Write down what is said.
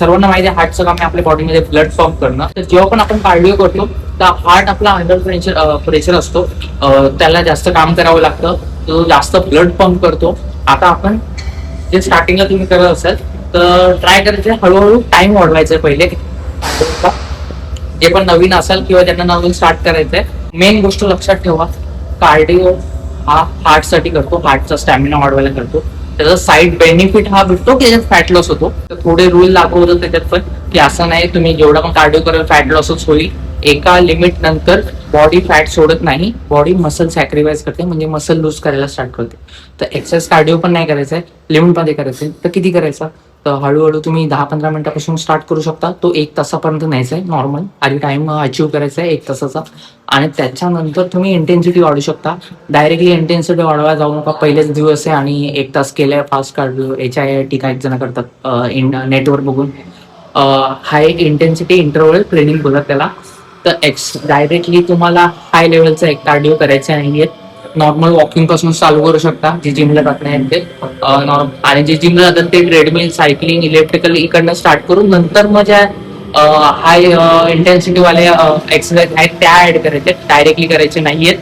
सर्वांना माहिती आहे हार्टचं काम आहे आपल्या बॉडीमध्ये ब्लड पंप करणं. तर जेव्हा पण आपण कार्डिओ करतो तर हार्ट आपला अंडर प्रेशर असतो, त्याला जास्त काम करावं लागतं, तो जास्त ब्लड पंप करतो. आता आपण जे स्टार्टिंगला तुम्ही करत असाल तर ट्राय करायचं हळूहळू टाइम वाढवायचा पहिले. जे पण नवीन असाल किंवा ज्यांना नवीन स्टार्ट करायचंय, मेन गोष्ट लक्षात ठेवा, कार्डिओ हा हार्टसाठी करतो, हार्टचा स्टॅमिना वाढवायला करतो. त्याचा साईड बेनिफिट हा भेटतो की त्याच्यात फॅट लॉस होतो. तर थोडे रूल लागू होतात त्याच्यात पण, की असं नाही तुम्ही जेवढा पण कार्डिओ कराल फॅट लॉसच होईल. एका लिमिट नंतर बॉडी फॅट सोडत नाही, बॉडी मसल सॅक्रिफाईस करते, म्हणजे मसल लूज करायला स्टार्ट करते. तर एक्सरसाइज कार्डिओ पण नाही करायचा आहे, लिमिटमध्ये करायचं. तर किती करायचा, तर हळूहळू तुम्ही 10-15 मिनिटापासून स्टार्ट करू शकता. तो 1 तासापर्यंत न्यायचा आहे नॉर्मल, आधी टाइम अचीव करायचा आहे 1 तासाचा. आणि त्याच्यानंतर तुम्ही इंटेन्सिटी वाढू शकता. डायरेक्टली इंटेन्सिटी वाढवायला जाऊ नका. पहिलेच दिवस आहे आणि 1 तास केलाय फास्ट कार्डिओ, HIIT काही जण करतात नेटवर बघून. हाय इंटेन्सिटी इंटरव्हल ट्रेनिंग बोलतात त्याला. तर डायरेक्टली तुम्हाला हाय लेवलचा एक कार्डिओ करायचा नाहीये. नॉर्मल वॉकिंग पासून चालू करू शकता, जे जिमला जात नाही ते. आणि जे जिमला जातात ते ट्रेडमिल, सायकलिंग, इलेक्ट्रिकल इकडनं स्टार्ट करून नंतर मग ज्या हाय इंटेन्सिटी वाले एक्सरसाइज आहेत त्या ऍड करायचे, डायरेक्टली करायचे नाहीयेत.